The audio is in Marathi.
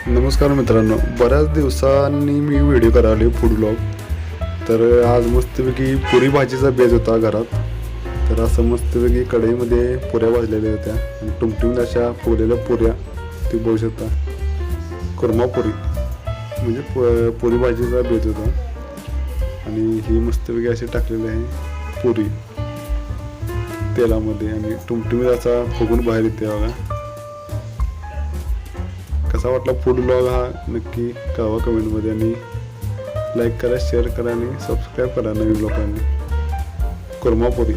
नमस्कार मित्रांनो, बऱ्याच दिवसांनी मी व्हिडिओ करायला फूड ब्लॉग. तर आज मस्तपैकी पुरी भाजीचा बेत होता घरात. तर असं मस्तपैकी कढईमध्ये पुऱ्या भाजलेल्या होत्या आणि टुमटुमीत अशा फुगलेल्या पुऱ्या ती बघू शकता. कुर्मापुरी म्हणजे पुरी भाजीचा बेत होता आणि ही मस्तपैकी अशी टाकलेली आहे पुरी तेलामध्ये आणि टुमटुमीत असा फुगून बाहेर येते बघा. कसा वाटला फूड ब्लॉग हा नक्की कळवा कमेंटमध्ये आणि लाईक करा, शेअर करा आणि सबस्क्राईब करा नवीन लोकांनी. कुर्मापुरी.